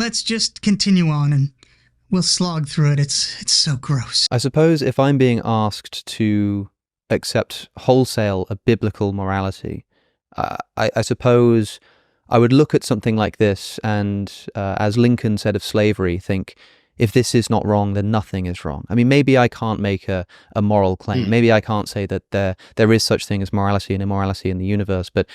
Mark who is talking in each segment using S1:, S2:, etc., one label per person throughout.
S1: let's just continue on and we'll slog through it. It's so gross.
S2: I suppose if I'm being asked to accept wholesale a biblical morality, I suppose I would look at something like this and, as Lincoln said of slavery, think, if this is not wrong, then nothing is wrong. I mean, maybe I can't make a moral claim. Maybe I can't say that there is such thing as morality and immorality in the universe, but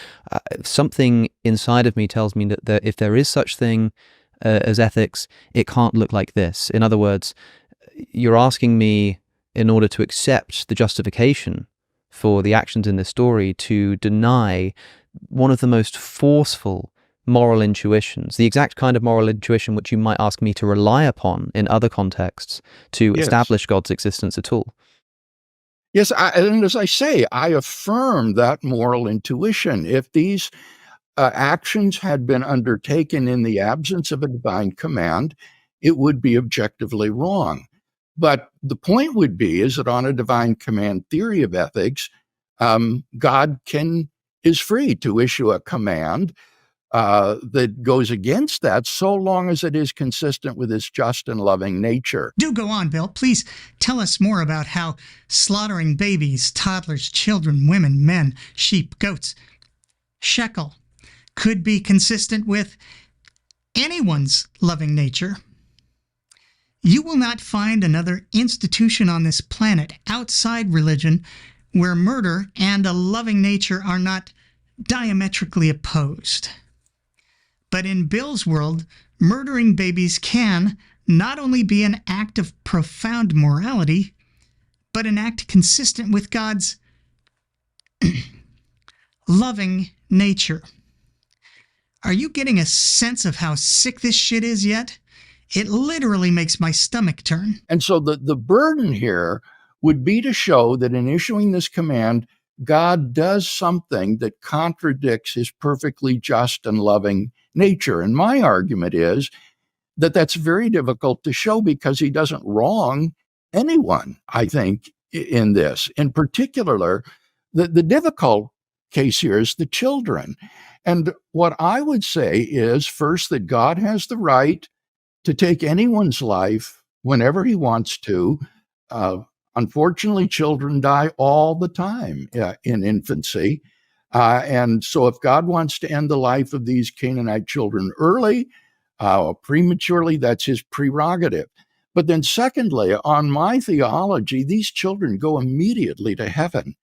S2: something inside of me tells me that if there is such thing as ethics, it can't look like this. In other words, you're asking me, in order to accept the justification for the actions in this story, to deny one of the most forceful moral intuitions, the exact kind of moral intuition which you might ask me to rely upon in other contexts to establish God's existence at all.
S3: Yes, and as I say, I affirm that moral intuition. If these actions had been undertaken in the absence of a divine command, it would be objectively wrong. But the point would be is that on a divine command theory of ethics, God is free to issue a command that goes against that, so long as it is consistent with his just and loving nature.
S1: Do go on, Bill. Please tell us more about how slaughtering babies, toddlers, children, women, men, sheep, goats, shekel, could be consistent with anyone's loving nature. You will not find another institution on this planet outside religion where murder and a loving nature are not diametrically opposed. But in Bill's world, murdering babies can not only be an act of profound morality, but an act consistent with God's loving nature. Are you getting a sense of how sick this shit is yet? It literally makes my stomach turn.
S3: And so the burden here would be to show that in issuing this command, God does something that contradicts his perfectly just and loving nature. And my argument is that that's very difficult to show because he doesn't wrong anyone, I think, in this. In particular, the difficult case here is the children. And what I would say is, first, that God has the right to take anyone's life whenever he wants to. Unfortunately, children die all the time in infancy. And so if God wants to end the life of these Canaanite children early, prematurely, that's his prerogative. But then secondly, on my theology, these children go immediately to heaven.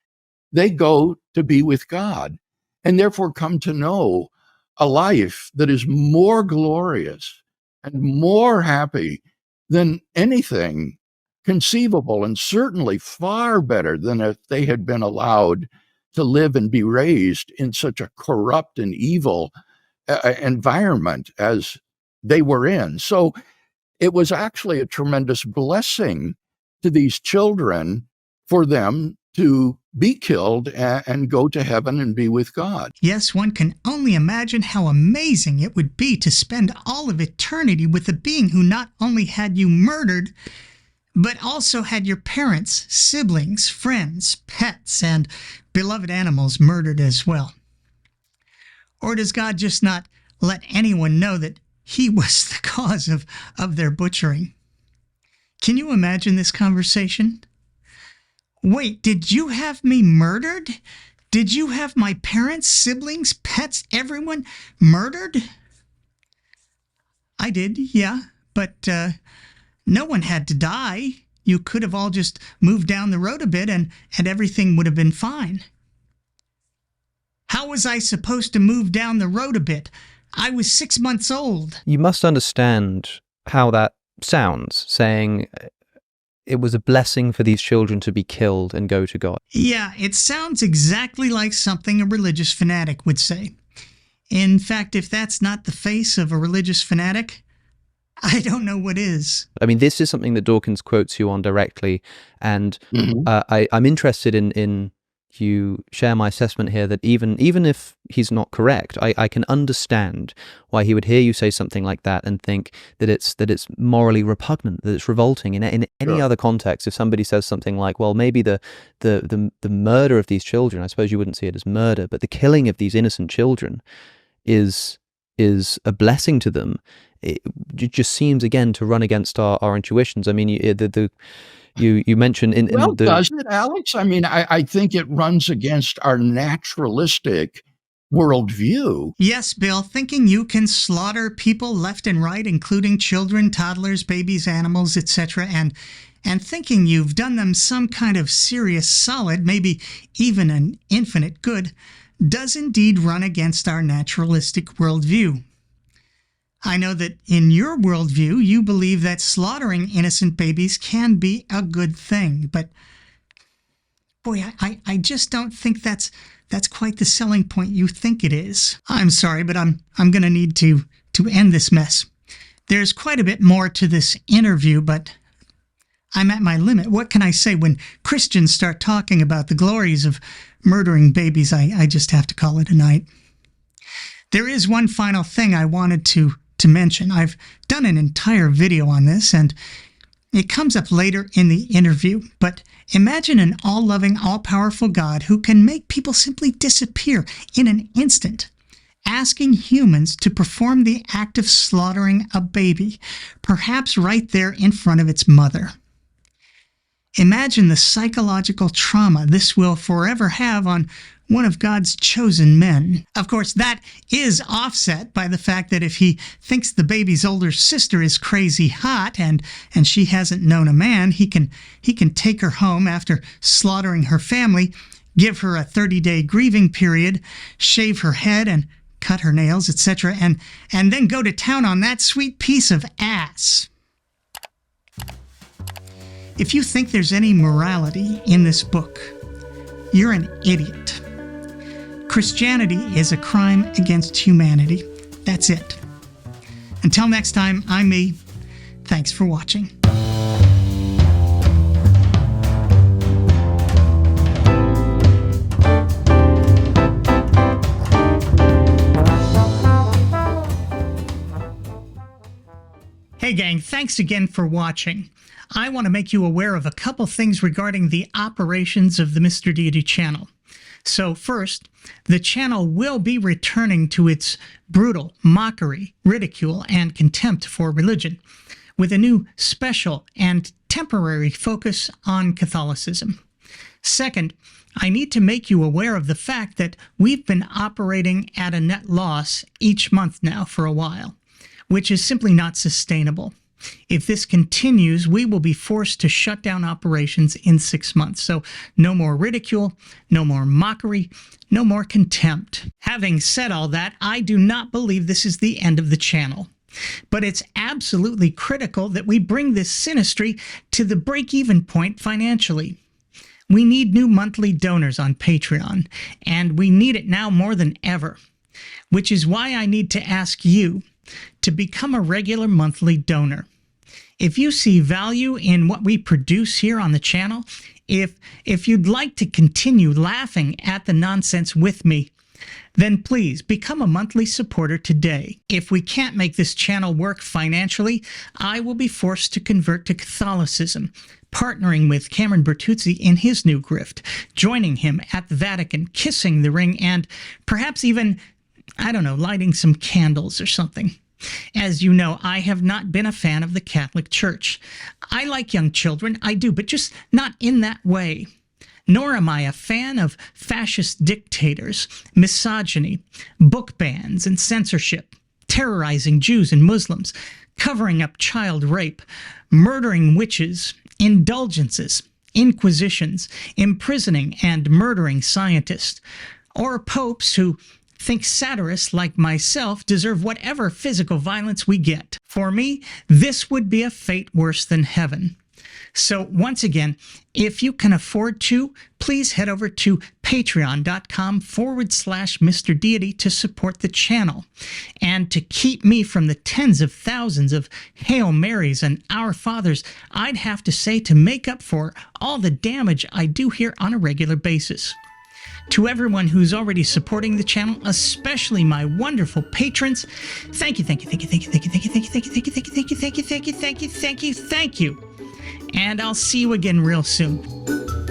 S3: They go to be with God and therefore come to know a life that is more glorious and more happy than anything conceivable, and certainly far better than if they had been allowed to live and be raised in such a corrupt and evil environment as they were in. So it was actually a tremendous blessing to these children for them to be killed and go to heaven and be with God.
S1: Yes, one can only imagine how amazing it would be to spend all of eternity with a being who not only had you murdered, but also had your parents, siblings, friends, pets, and beloved animals murdered as well. Or does God just not let anyone know that he was the cause of their butchering? Can you imagine this conversation? Wait, did you have me murdered? Did you have my parents, siblings, pets, everyone murdered? I did, yeah, but no one had to die. You could have all just moved down the road a bit and everything would have been fine. How was I supposed to move down the road a bit? I was 6 months old.
S2: You must understand how that sounds, saying it was a blessing for these children to be killed and go to God.
S1: Yeah, it sounds exactly like something a religious fanatic would say. In fact, if that's not the face of a religious fanatic, I don't know what is.
S2: I mean, this is something that Dawkins quotes you on directly, and I'm interested in you share my assessment here that even if he's not correct, I can understand why he would hear you say something like that and think that it's morally repugnant, that it's revolting. In any other context, if somebody says something like, well, maybe the murder of these children, I suppose you wouldn't see it as murder, but the killing of these innocent children is is a blessing to them, it just seems again to run against our intuitions. I mean, you mentioned in
S3: Well,
S2: the
S3: does it, Alex? I mean, I think it runs against our naturalistic worldview.
S1: Yes, Bill, thinking you can slaughter people left and right, including children, toddlers, babies, animals, etc., and thinking you've done them some kind of serious solid, maybe even an infinite good, does indeed run against our naturalistic worldview. I know that in your worldview, you believe that slaughtering innocent babies can be a good thing, but boy, I just don't think that's quite the selling point you think it is. I'm sorry, but I'm going to need to end this mess. There's quite a bit more to this interview, but I'm at my limit. What can I say? When Christians start talking about the glories of murdering babies, I just have to call it a night. There is one final thing I wanted to mention. I've done an entire video on this, and it comes up later in the interview, but imagine an all-loving, all-powerful God who can make people simply disappear in an instant, asking humans to perform the act of slaughtering a baby, perhaps right there in front of its mother. Imagine the psychological trauma this will forever have on one of God's chosen men. Of course, that is offset by the fact that if he thinks the baby's older sister is crazy hot and she hasn't known a man, he can take her home after slaughtering her family, give her a 30-day grieving period, shave her head and cut her nails, etc., and then go to town on that sweet piece of ass. If you think there's any morality in this book, you're an idiot. Christianity is a crime against humanity. That's it. Until next time, I'm me. Thanks for watching. Hey gang, thanks again for watching. I want to make you aware of a couple things regarding the operations of the Mr. Deity channel. So first, the channel will be returning to its brutal mockery, ridicule, and contempt for religion, with a new special and temporary focus on Catholicism. Second, I need to make you aware of the fact that we've been operating at a net loss each month now for a while, which is simply not sustainable. If this continues, we will be forced to shut down operations in 6 months. So no more ridicule, no more mockery, no more contempt. Having said all that, I do not believe this is the end of the channel. But it's absolutely critical that we bring this sinistry to the break-even point financially. We need new monthly donors on Patreon, and we need it now more than ever, which is why I need to ask you to become a regular monthly donor. If you see value in what we produce here on the channel, if you'd like to continue laughing at the nonsense with me, then please become a monthly supporter today. If we can't make this channel work financially, I will be forced to convert to Catholicism, partnering with Cameron Bertuzzi in his new grift, joining him at the Vatican, kissing the ring, and perhaps even, I don't know, lighting some candles or something. As you know, I have not been a fan of the Catholic Church. I like young children, I do, but just not in that way. Nor am I a fan of fascist dictators, misogyny, book bans and censorship, terrorizing Jews and Muslims, covering up child rape, murdering witches, indulgences, inquisitions, imprisoning and murdering scientists, or popes who think satirists like myself deserve whatever physical violence we get. For me, this would be a fate worse than heaven. So once again, if you can afford to, please head over to patreon.com/Mr. Deity to support the channel. And to keep me from the tens of thousands of Hail Marys and Our Fathers, I'd have to say to make up for all the damage I do here on a regular basis. To everyone who's already supporting the channel, especially my wonderful patrons, thank you, thank you, thank you, thank you, thank you, thank you, thank you, thank you, thank you, thank you, thank you, thank you, thank you, thank you, thank you, thank you. And I'll see you again real soon.